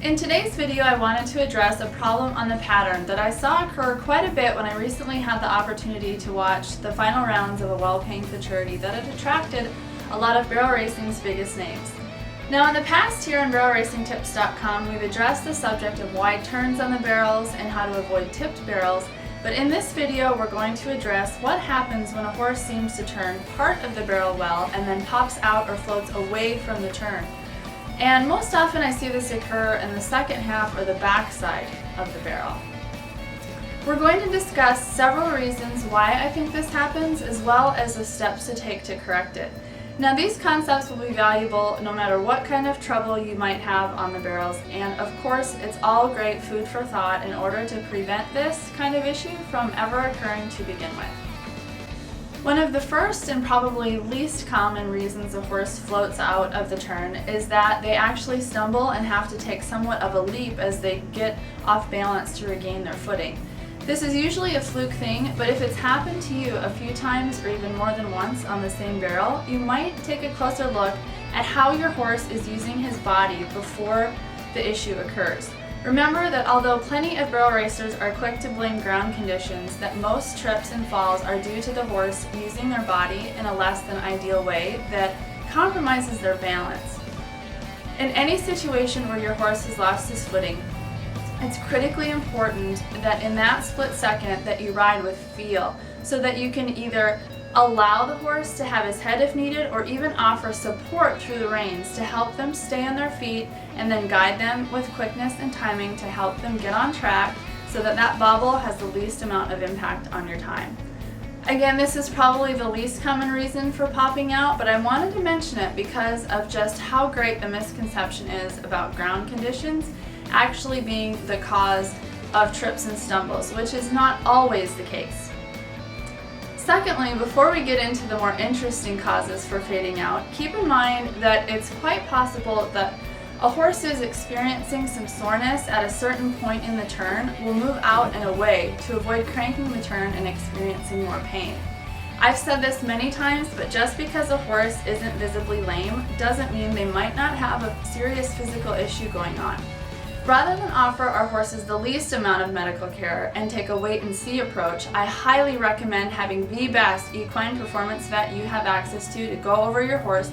In today's video, I wanted to address a problem on the pattern that I saw occur quite a bit when I recently had the opportunity to watch the final rounds of a well-paying futurity that had attracted a lot of barrel racing's biggest names. Now in the past here on BarrelRacingTips.com, we've addressed the subject of wide turns on the barrels and how to avoid tipped barrels, but in this video we're going to address what happens when a horse seems to turn part of the barrel well and then pops out or floats away from the turn. And most often I see this occur in the second half or the back side of the barrel. We're going to discuss several reasons why I think this happens, as well as the steps to take to correct it. Now these concepts will be valuable no matter what kind of trouble you might have on the barrels, and of course it's all great food for thought in order to prevent this kind of issue from ever occurring to begin with. One of the first and probably least common reasons a horse floats out of the turn is that they actually stumble and have to take somewhat of a leap as they get off balance to regain their footing. This is usually a fluke thing, but if it's happened to you a few times or even more than once on the same barrel, you might take a closer look at how your horse is using his body before the issue occurs. Remember that although plenty of barrel racers are quick to blame ground conditions, that most trips and falls are due to the horse using their body in a less than ideal way that compromises their balance. In any situation where your horse has lost his footing, it's critically important that in that split second that you ride with feel, so that you can either allow the horse to have his head if needed, or even offer support through the reins to help them stay on their feet and then guide them with quickness and timing to help them get on track so that that bobble has the least amount of impact on your time. Again, this is probably the least common reason for popping out, but I wanted to mention it because of just how great the misconception is about ground conditions actually being the cause of trips and stumbles, which is not always the case. Secondly, before we get into the more interesting causes for fading out, keep in mind that it's quite possible that a horse who is experiencing some soreness at a certain point in the turn will move out and away to avoid cranking the turn and experiencing more pain. I've said this many times, but just because a horse isn't visibly lame doesn't mean they might not have a serious physical issue going on. Rather than offer our horses the least amount of medical care and take a wait-and-see approach, I highly recommend having the best equine performance vet you have access to go over your horse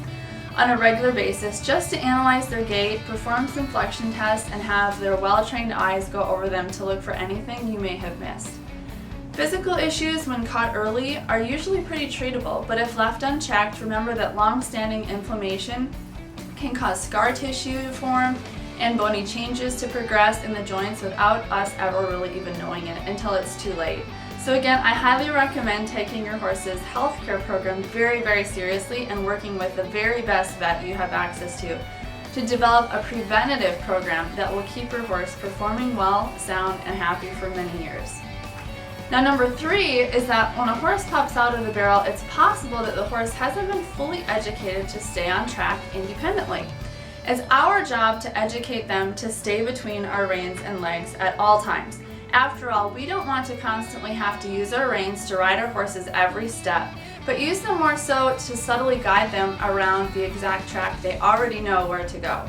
on a regular basis just to analyze their gait, perform some flexion tests, and have their well-trained eyes go over them to look for anything you may have missed. Physical issues when caught early are usually pretty treatable, but if left unchecked, remember that long-standing inflammation can cause scar tissue to form and bony changes to progress in the joints without us ever really even knowing it until it's too late. So again, I highly recommend taking your horse's healthcare program very seriously and working with the very best vet you have access to develop a preventative program that will keep your horse performing well, sound, and happy for many years. Now number 3 is that when a horse pops out of the barrel, it's possible that the horse hasn't been fully educated to stay on track independently. It's our job to educate them to stay between our reins and legs at all times. After all, we don't want to constantly have to use our reins to ride our horses every step, but use them more so to subtly guide them around the exact track they already know where to go.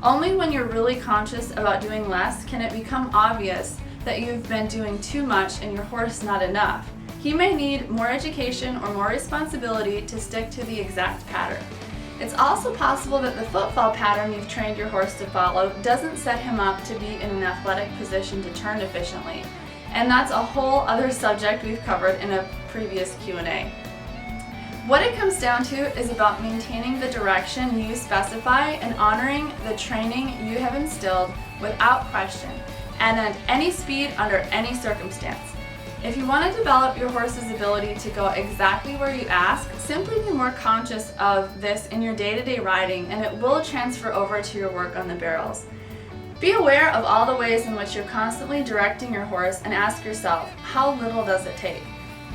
Only when you're really conscious about doing less can it become obvious that you've been doing too much and your horse not enough. He may need more education or more responsibility to stick to the exact pattern. It's also possible that the footfall pattern you've trained your horse to follow doesn't set him up to be in an athletic position to turn efficiently, and that's a whole other subject we've covered in a previous Q&A. What it comes down to is about maintaining the direction you specify and honoring the training you have instilled without question and at any speed under any circumstance. If you want to develop your horse's ability to go exactly where you ask, simply be more conscious of this in your day-to-day riding, and it will transfer over to your work on the barrels. Be aware of all the ways in which you're constantly directing your horse and ask yourself, how little does it take?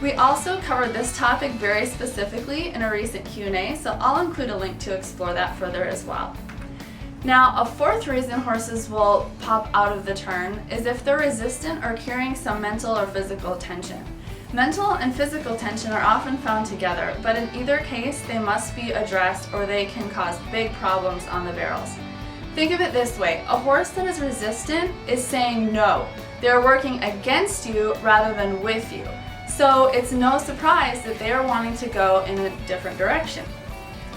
We also covered this topic very specifically in a recent Q&A, so I'll include a link to explore that further as well. Now, a fourth reason horses will pop out of the turn is if they're resistant or carrying some mental or physical tension. Mental and physical tension are often found together, but in either case, they must be addressed or they can cause big problems on the barrels. Think of it this way, a horse that is resistant is saying no. They're working against you rather than with you. So it's no surprise that they are wanting to go in a different direction.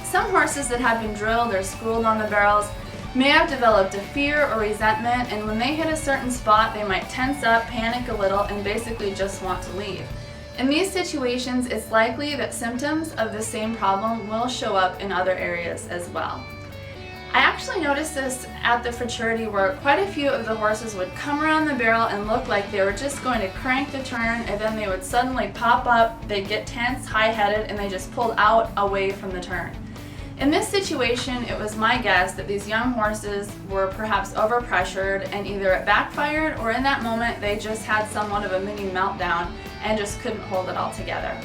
Some horses that have been drilled or schooled on the barrels may have developed a fear or resentment, and when they hit a certain spot, they might tense up, panic a little, and basically just want to leave. In these situations, it's likely that symptoms of the same problem will show up in other areas as well. I actually noticed this at the futurity where quite a few of the horses would come around the barrel and look like they were just going to crank the turn, and then they would suddenly pop up, they'd get tense, high-headed, and they just pulled out away from the turn. In this situation, it was my guess that these young horses were perhaps overpressured and either it backfired or in that moment they just had somewhat of a mini meltdown and just couldn't hold it all together.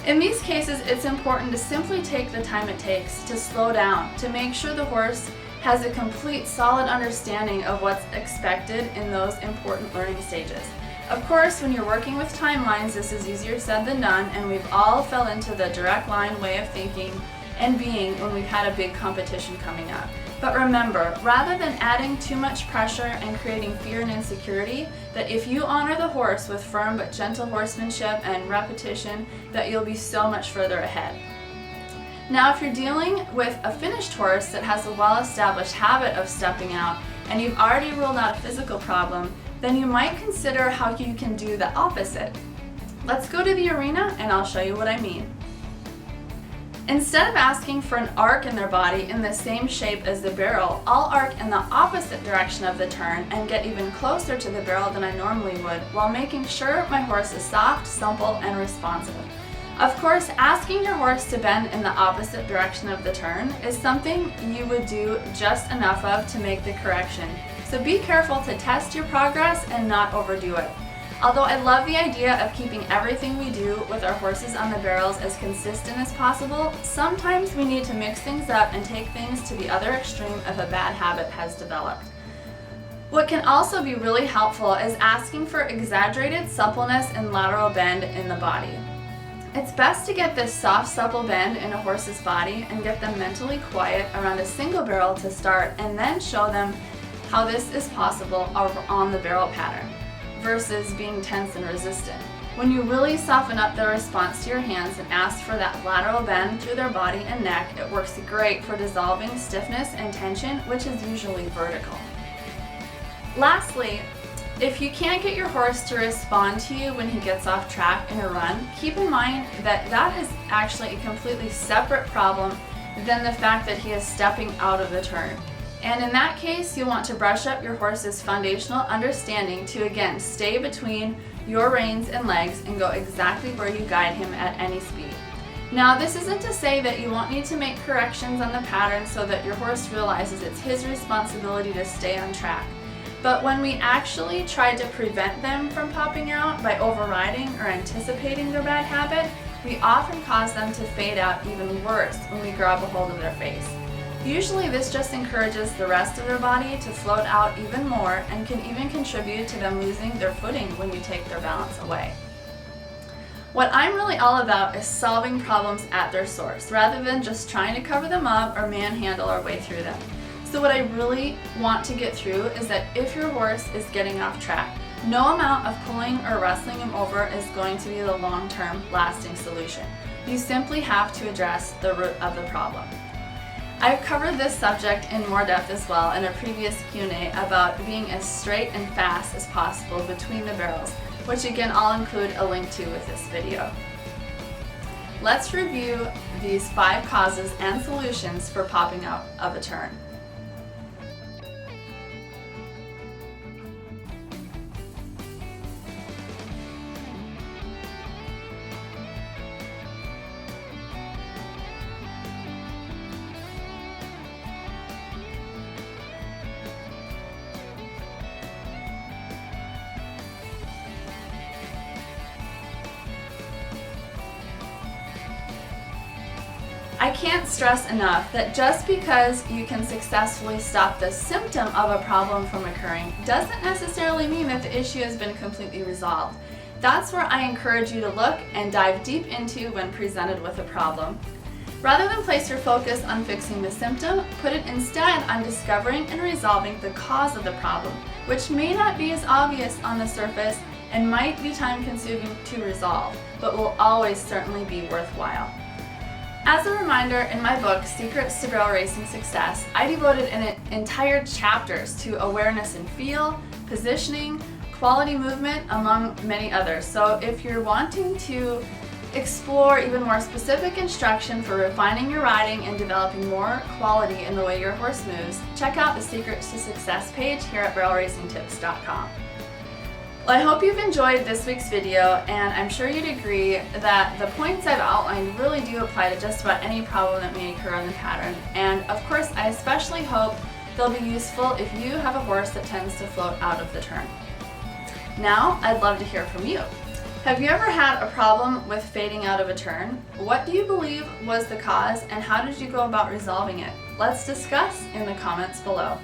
In these cases, it's important to simply take the time it takes to slow down, to make sure the horse has a complete, solid understanding of what's expected in those important learning stages. Of course, when you're working with timelines, this is easier said than done, and we've all fell into the direct line way of thinking and being when we've had a big competition coming up. But remember, rather than adding too much pressure and creating fear and insecurity, that if you honor the horse with firm but gentle horsemanship and repetition, that you'll be so much further ahead. Now, if you're dealing with a finished horse that has a well-established habit of stepping out and you've already ruled out a physical problem, then you might consider how you can do the opposite. Let's go to the arena and I'll show you what I mean. Instead of asking for an arc in their body in the same shape as the barrel, I'll arc in the opposite direction of the turn and get even closer to the barrel than I normally would, while making sure my horse is soft, supple, and responsive. Of course, asking your horse to bend in the opposite direction of the turn is something you would do just enough of to make the correction. So be careful to test your progress and not overdo it. Although I love the idea of keeping everything we do with our horses on the barrels as consistent as possible, sometimes we need to mix things up and take things to the other extreme if a bad habit has developed. What can also be really helpful is asking for exaggerated suppleness and lateral bend in the body. It's best to get this soft, supple bend in a horse's body and get them mentally quiet around a single barrel to start, and then show them how this is possible on the barrel pattern, versus being tense and resistant. When you really soften up their response to your hands and ask for that lateral bend through their body and neck, it works great for dissolving stiffness and tension, which is usually vertical. Lastly, if you can't get your horse to respond to you when he gets off track in a run, keep in mind that that is actually a completely separate problem than the fact that he is stepping out of the turn. And in that case, you'll want to brush up your horse's foundational understanding to again stay between your reins and legs and go exactly where you guide him at any speed. Now, this isn't to say that you won't need to make corrections on the pattern so that your horse realizes it's his responsibility to stay on track. But when we actually try to prevent them from popping out by overriding or anticipating their bad habit, we often cause them to fade out even worse when we grab a hold of their face. Usually this just encourages the rest of their body to float out even more and can even contribute to them losing their footing when you take their balance away. What I'm really all about is solving problems at their source, rather than just trying to cover them up or manhandle our way through them. So what I really want to get through is that if your horse is getting off track, no amount of pulling or wrestling him over is going to be the long-term lasting solution. You simply have to address the root of the problem. I've covered this subject in more depth as well in a previous Q&A about being as straight and fast as possible between the barrels, which again I'll include a link to with this video. Let's review these 5 causes and solutions for popping out of a turn. I can't stress enough that just because you can successfully stop the symptom of a problem from occurring doesn't necessarily mean that the issue has been completely resolved. That's where I encourage you to look and dive deep into when presented with a problem. Rather than place your focus on fixing the symptom, put it instead on discovering and resolving the cause of the problem, which may not be as obvious on the surface and might be time-consuming to resolve, but will always certainly be worthwhile. As a reminder, in my book, Secrets to Barrel Racing Success, I devoted entire chapters to awareness and feel, positioning, quality movement, among many others. So if you're wanting to explore even more specific instruction for refining your riding and developing more quality in the way your horse moves, check out the Secrets to Success page here at barrelracingtips.com. Well, I hope you've enjoyed this week's video, and I'm sure you'd agree that the points I've outlined really do apply to just about any problem that may occur on the pattern. And of course, I especially hope they'll be useful if you have a horse that tends to float out of the turn. Now, I'd love to hear from you. Have you ever had a problem with fading out of a turn? What do you believe was the cause, and how did you go about resolving it? Let's discuss in the comments below.